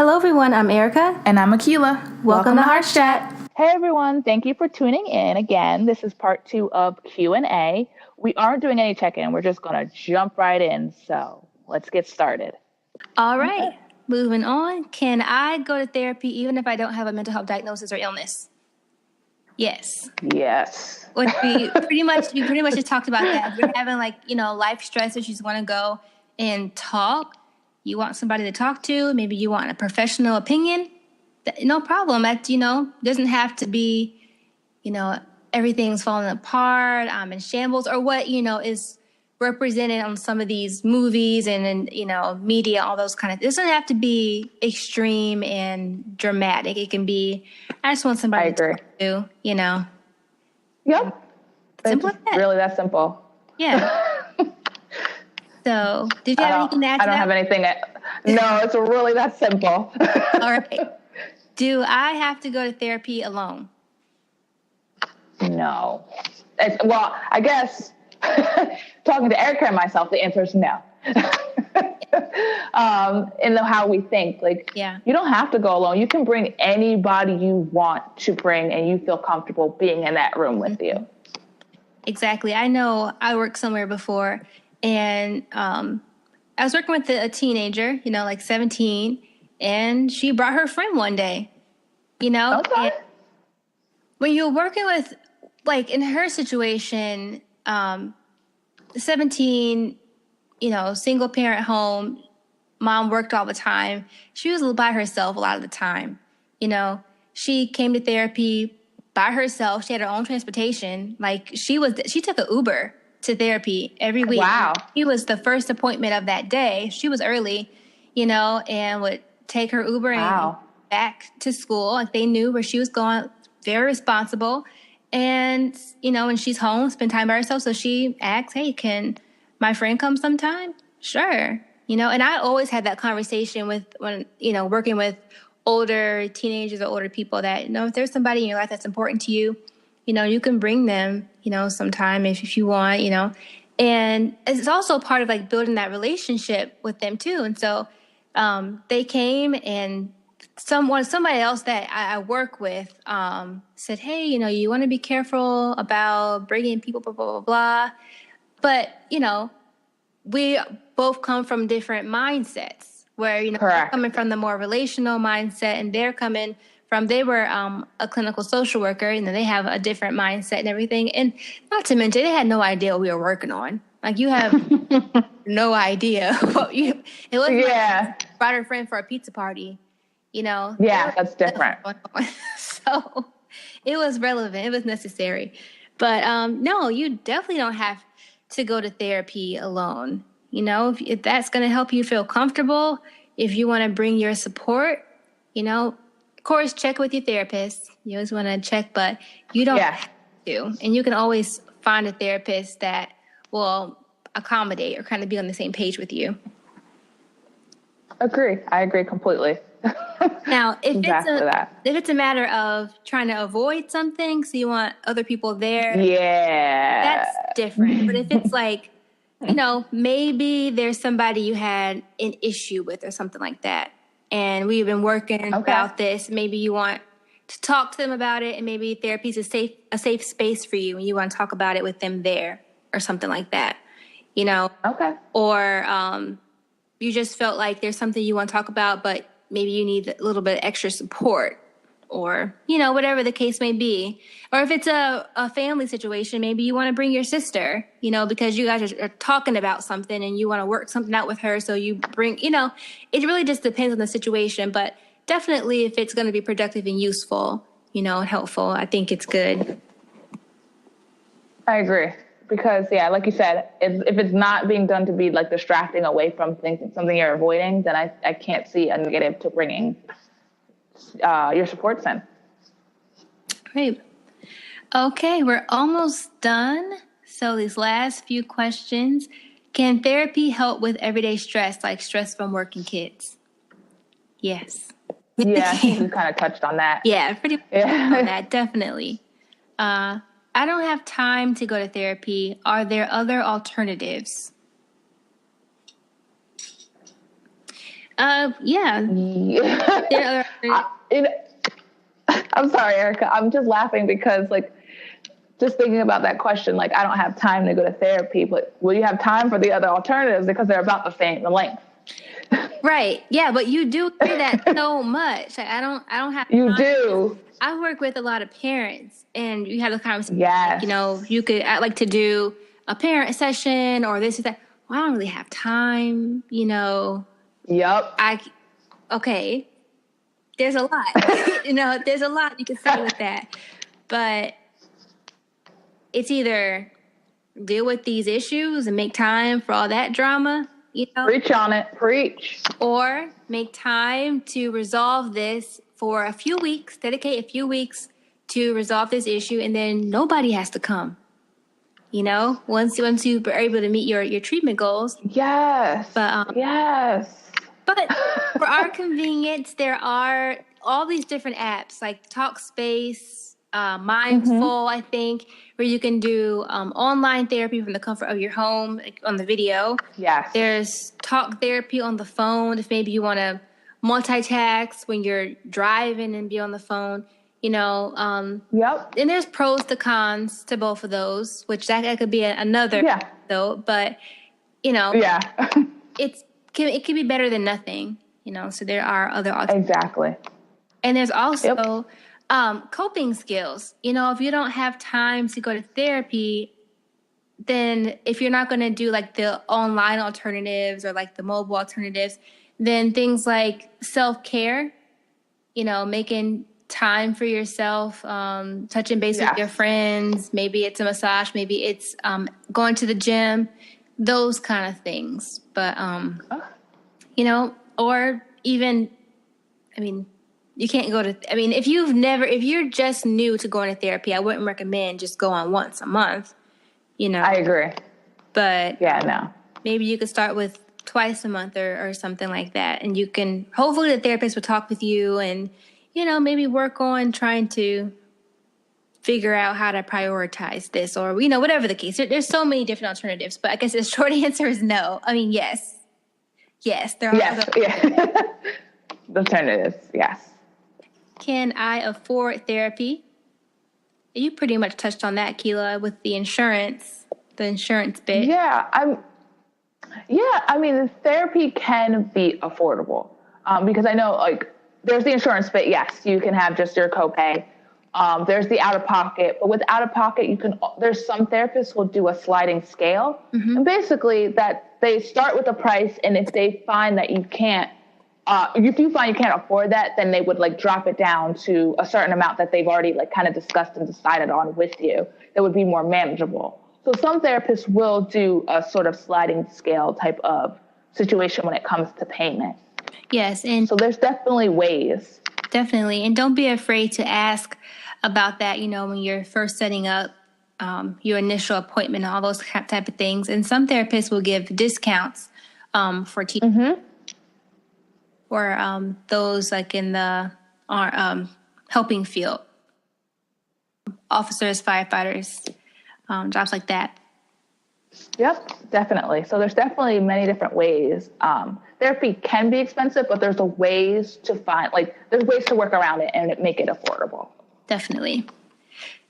Hello, everyone. I'm Erica. And I'm Akilah. Welcome to HeartsChat. Hey, everyone. Thank you for tuning in again. This is part 2 of Q&A. We aren't doing any check-in. We're just going to jump right in. So let's get started. All right. Okay. Moving on. Can I go to therapy even if I don't have a mental health diagnosis or illness? Yes. Yes. Which we pretty much just talked about that. If you're having life stress that you just want to go and talk. You want somebody to talk to. Maybe you want a professional opinion. No problem. That, doesn't have to be, everything's falling apart, I'm in shambles, or what, is represented on some of these movies and media, all those kind of, it doesn't have to be extreme and dramatic. It can be, I just want somebody to talk to, Yep. Simple as that. Really that simple. Yeah. So, did you have anything to add to that? I don't have anything. No, it's really that simple. All right. Do I have to go to therapy alone? No. Well, I guess talking to Erica and myself, the answer is no. In how we think, you don't have to go alone. You can bring anybody you want to bring, and you feel comfortable being in that room with you. Exactly. I know I worked somewhere before, and I was working with a teenager, 17, and she brought her friend one day, Okay. And when you're working with, in her situation, 17, single parent home, mom worked all the time. She was by herself a lot of the time. She came to therapy by herself. She had her own transportation. She took an Uber to therapy every week. Wow. He was the first appointment of that day. She was early, and would take her Uber and back to school. They knew where she was going. Very responsible. And, when she's home, spend time by herself. So she asked, hey, can my friend come sometime? Sure. And I always had that conversation when working with older teenagers or older people that, if there's somebody in your life that's important to you, you can bring them, sometime if you want, and it's also part of building that relationship with them too. And so they came, and somebody else that I work with said, hey, you want to be careful about bringing people, blah, blah, blah, blah. But, we both come from different mindsets where, we're coming from the more relational mindset, and they're coming from, they were a clinical social worker, and then they have a different mindset and everything. And not to mention, they had no idea what we were working on. You have no idea what it was. Brought her friend for a pizza party, Yeah, that's different. So it was relevant. It was necessary. But no, you definitely don't have to go to therapy alone. If that's going to help you feel comfortable, if you want to bring your support, of course, check with your therapist. You always want to check, but you don't have to. And you can always find a therapist that will accommodate or kind of be on the same page with you. I agree completely. Now, if it's a matter of trying to avoid something, so you want other people there, that's different. But if it's maybe there's somebody you had an issue with or something like that, and we've been working about this, maybe you want to talk to them about it, and maybe therapy is a safe space for you, and you want to talk about it with them there or something like that, or you just felt like there's something you want to talk about, but maybe you need a little bit of extra support, or, whatever the case may be. Or if it's a family situation, maybe you want to bring your sister, because you guys are talking about something and you want to work something out with her. So you bring, it really just depends on the situation. But definitely if it's going to be productive and useful, and helpful, I think it's good. I agree. Because, like you said, if it's not being done to be distracting away from something you're avoiding, then I can't see a negative to bringing your supports in. Great. Okay, we're almost done. So these last few questions. Can therapy help with everyday stress, like stress from working kids? Yes. Yeah, I think we kind of touched on that. Yeah, pretty much on that, definitely. I don't have time to go to therapy. Are there other alternatives? Yeah. I'm sorry, Erica. I'm just laughing because, like, just thinking about that question, like, I don't have time to go to therapy, but will you have time for the other alternatives because they're about the same length? Right. Yeah, but you do hear that so much. Like, I don't have time. You do. I work with a lot of parents, and you have the conversation. Yes. Like, I'd like to do a parent session or this or that. Well, I don't really have time, Yep. Okay. There's a lot. There's a lot you can say with that. But it's either deal with these issues and make time for all that drama, Preach on it. Preach. or make time to resolve this for a few weeks, dedicate a few weeks to resolve this issue, and then nobody has to come. Once you are able to meet your treatment goals. Yes. But yes. But for our convenience, there are all these different apps like Talkspace, Mindful, I think, where you can do online therapy from the comfort of your home, like on the video. Yes. There's talk therapy on the phone if maybe you want to multitask when you're driving and be on the phone. Yep. And there's pros to cons to both of those, which that could be another though. But it can be better than nothing, so there are other alternatives. Exactly. And there's also coping skills. If you don't have time to go to therapy, then if you're not going to do like the online alternatives or like the mobile alternatives, then things like self-care, making time for yourself, touching base with your friends, maybe it's a massage, maybe it's going to the gym, those kind of things. But or even, you can't go to, if you're just new to going to therapy, I wouldn't recommend just going once a month, I agree. But no. Maybe you could start with twice a month or something like that. And you can, hopefully the therapist will talk with you and, maybe work on trying to figure out how to prioritize this or, whatever the case. There's so many different alternatives, but I guess the short answer is no. Yes. Yes, there are. Yes, the alternatives, yes. Can I afford therapy? You pretty much touched on that, Akilah, with the insurance bit. Yeah, therapy can be affordable because I know, like, there's the insurance bit. Yes, you can have just your copay. There's the out-of-pocket, but with out-of-pocket, there's some therapists will do a sliding scale, and basically that they start with a price, and if they find that you can't, if you find you can't afford that, then they would like drop it down to a certain amount that they've already like kind of discussed and decided on with you that would be more manageable. So some therapists will do a sort of sliding scale type of situation when it comes to payment. Yes, and so there's definitely ways. Definitely, and don't be afraid to ask about that, when you're first setting up your initial appointment and all those type of things. And some therapists will give discounts for teaching or those like in the helping field, officers, firefighters, jobs like that. Yep, definitely. So there's definitely many different ways. Therapy can be expensive, but there's ways to there's ways to work around it and make it affordable. Definitely.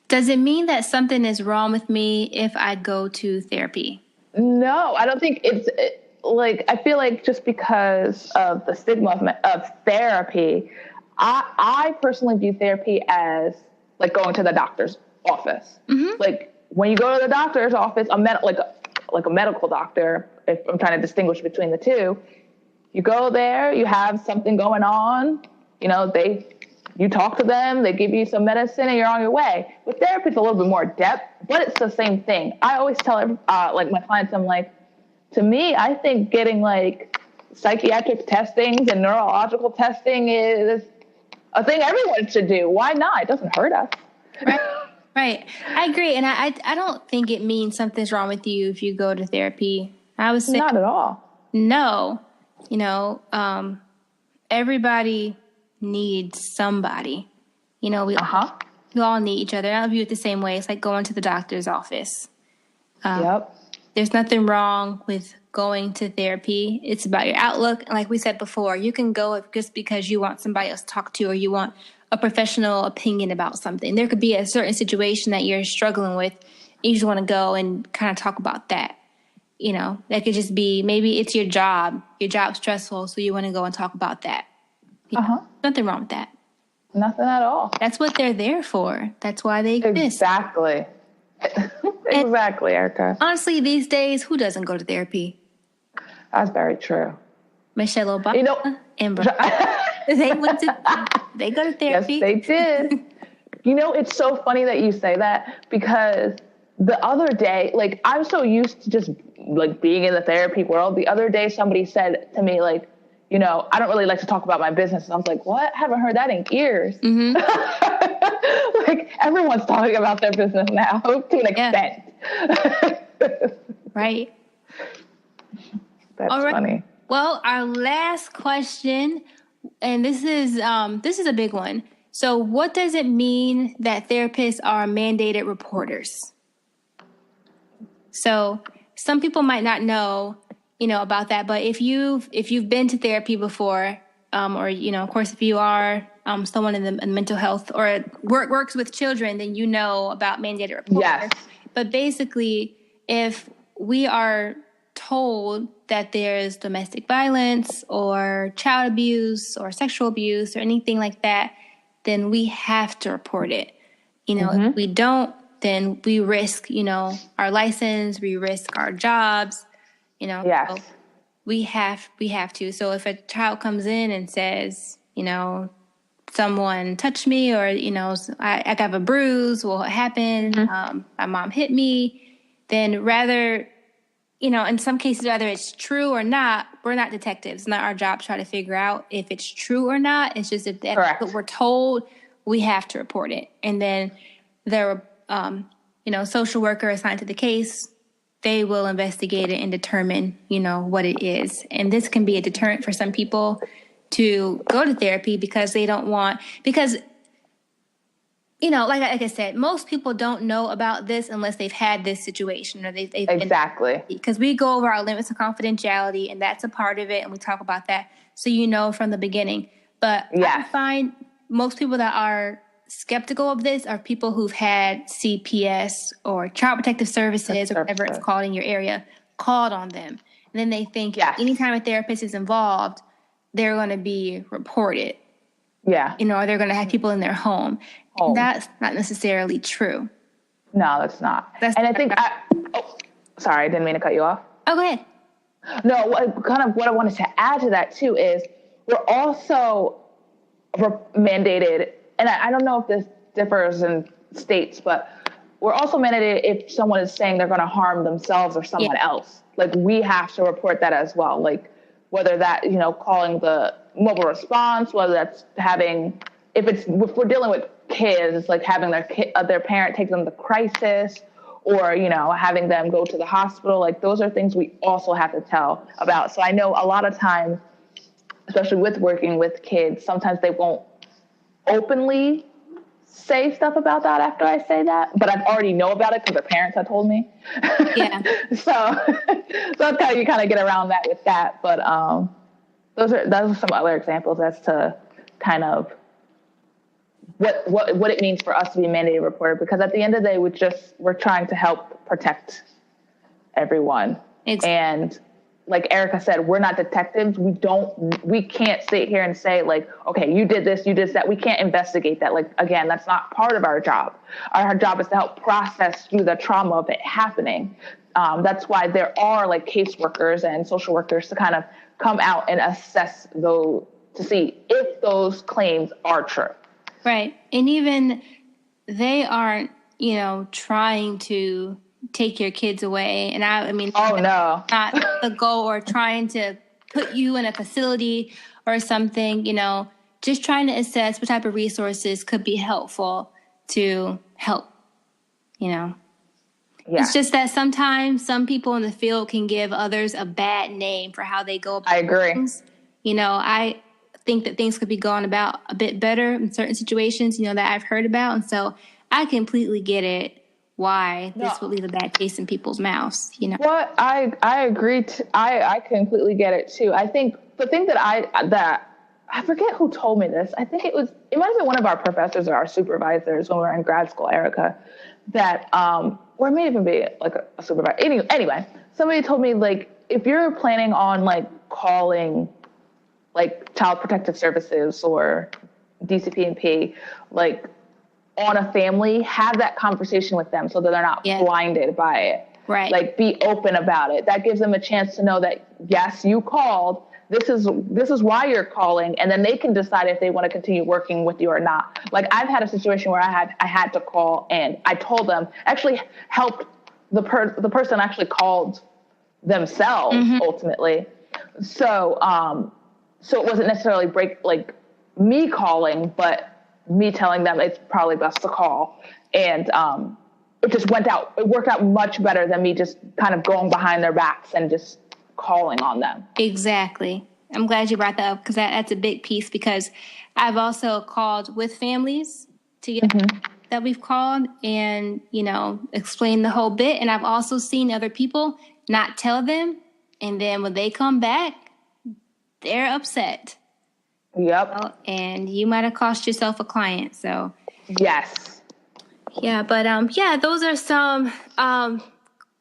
Does it mean that something is wrong with me if I go to therapy? No, I don't think I feel like just because of the stigma of therapy, I personally view therapy as like going to the doctor's office. Like when you go to the doctor's office, a medical doctor, if I'm trying to distinguish between the two, you go there, you have something going on, you talk to them, they give you some medicine, and you're on your way. With therapy, it's a little bit more depth, but it's the same thing. I always tell my clients, I'm like, to me, I think getting like psychiatric testings and neurological testing is a thing everyone should do. Why not? It doesn't hurt us. Right. I agree. And I don't think it means something's wrong with you if you go to therapy. I would say not at all. No. Everybody needs somebody. We all need each other. I view it the same way. It's like going to the doctor's office. Yep. There's nothing wrong with going to therapy. It's about your outlook. And like we said before, you can go just because you want somebody else to talk to or you want a professional opinion about something. There could be a certain situation that you're struggling with. You just want to go and kind of talk about that. You know, that could just be, maybe it's your job. Your job's stressful, so you want to go and talk about that. Nothing wrong with that. Nothing at all. That's what they're there for. That's why they exist. Exactly. Exactly, Erica. Honestly, these days, who doesn't go to therapy? That's very true. Michelle Obama, Amber. They go to therapy. Yes, they did. You know, it's so funny that you say that, because the other day, like, I'm so used to just like being in the therapy world. The other day, somebody said to me, like, you know, I don't really like to talk about my business. And I was like, what? I haven't heard that in years. Mm-hmm. Like, everyone's talking about their business now to an extent. Right. That's funny. Well, our last question, and this is a big one. So what does it mean that therapists are mandated reporters? So some people might not know, you know, about that, but if you've been to therapy before, or, you know, of course, if you are someone in the mental health or works with children, then you know about mandated reporters. Yes. But basically, if we are told that there's domestic violence or child abuse or sexual abuse or anything like that, then we have to report it. You know, if we don't, then we risk, you know, our license, we risk our jobs, you know. Yes. So we have to. So if a child comes in and says, you know, someone touched me, or, you know, I got a bruise, what happened? My mom hit me. Then rather, you know, in some cases, whether it's true or not, we're not detectives. It's not our job to try to figure out if it's true or not. It's just if that's what we're told, we have to report it. And then there are, you know, social worker assigned to the case. They will investigate it and determine, you know, what it is. And this can be a deterrent for some people to go to therapy because they don't want, because, you know, like I said, most people don't know about this unless they've had this situation or they've exactly, because we go over our limits of confidentiality, and that's a part of it, and we talk about that, so you know from the beginning. But I find most people that are skeptical of this are people who've had CPS or Child Protective Services or whatever it's called in your area called on them, and then they think anytime a therapist is involved, they're going to be reported. Yeah. You know, or they're going to have people in their home. And that's not necessarily true. No, that's not. And I think, sorry, I didn't mean to cut you off. Oh, go ahead. No, kind of what I wanted to add to that too is we're also mandated, and I don't know if this differs in states, but we're also mandated if someone is saying they're going to harm themselves or someone else. Like, we have to report that as well. Like, whether that, you know, calling the mobile response, whether that's having, if we're dealing with kids, it's like having their parent take them to crisis, or, you know, having them go to the hospital. Like, those are things we also have to tell about. So I know a lot of times, especially with working with kids, sometimes they won't openly say stuff about that after I say that, but I've already know about it because their parents have told me. Yeah. So that's how you kind of get around that with that. But those are some other examples as to kind of what it means for us to be a mandated reporter, because at the end of the day, we're trying to help protect everyone. Exactly. And like Erica said, we're not detectives. We can't sit here and say, like, okay, you did this, you did that. We can't investigate that. Like, again, that's not part of our job. Our job is to help process through the trauma of it happening. That's why there are like caseworkers and social workers to kind of come out and assess those to see if those claims are true. Right. And even they aren't, you know, trying to take your kids away. And I mean, oh no, not the goal, or trying to put you in a facility or something, you know, just trying to assess what type of resources could be helpful to help, you know. Yeah. It's just that sometimes some people in the field can give others a bad name for how they go about things. I agree. You know, I think that things could be going about a bit better in certain situations, you know, that I've heard about. And so I completely get it why this would leave a bad taste in people's mouths, you know? Well, I agree. I completely get it too. I think the thing that I forget who told me this. I think it might have been one of our professors or our supervisors when we were in grad school, Erica, that, or it may even be like a supervisor. Anyway, somebody told me, like, if you're planning on like calling like Child Protective Services or DCP&P, like on a family, have that conversation with them so that they're not blinded by it. Right. Like, be open about it. That gives them a chance to know that, yes, you called. This is why you're calling, and then they can decide if they want to continue working with you or not. Like, I've had a situation where I had to call, and I told them, actually helped the person actually called themselves ultimately. So it wasn't necessarily me calling, but me telling them it's probably best to call, and it worked out much better than me just kind of going behind their backs and just calling on them. Exactly. I'm glad you brought that up, because that's a big piece, because I've also called with families together that we've called and, you know, explained the whole bit. And I've also seen other people not tell them. And then when they come back, they're upset. Yep. And you might have cost yourself a client. So. Yes. Yeah. But, those are some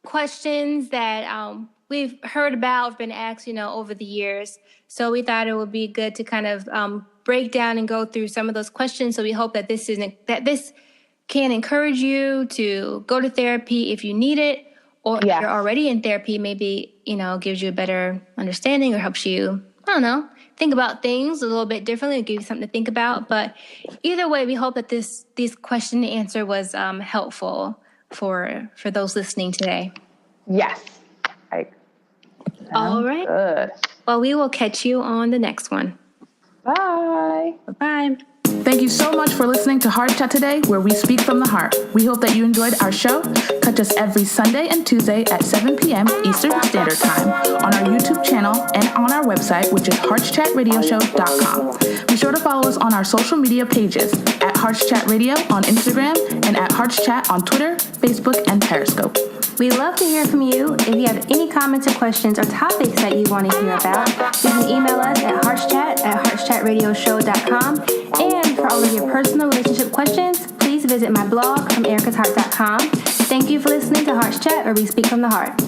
questions that we've heard about, been asked, you know, over the years. So we thought it would be good to kind of break down and go through some of those questions. So we hope that this can encourage you to go to therapy if you need it, or if you're already in therapy, maybe, you know, gives you a better understanding or helps you, I don't know, think about things a little bit differently, or give you something to think about. But either way, we hope that this question and answer was helpful for those listening today. Yes. All right. Good. Well, we will catch you on the next one. Bye. Bye. Thank you so much for listening to HeartsChat today, where we speak from the heart. We hope that you enjoyed our show. Catch us every Sunday and Tuesday at 7 p.m. Eastern Standard Time on our YouTube channel and on our website, which is HeartsChatRadioshow.com. Be sure to follow us on our social media pages at HeartsChat Radio on Instagram and at HeartsChat on Twitter, Facebook, and Periscope. We'd love to hear from you. If you have any comments or questions or topics that you want to hear about, you can email us at HeartsChat@HeartsChatRadioshow.com. And for all of your personal relationship questions, please visit my blog from ericasheart.com. Thank you for listening to HeartsChat, where we speak from the heart.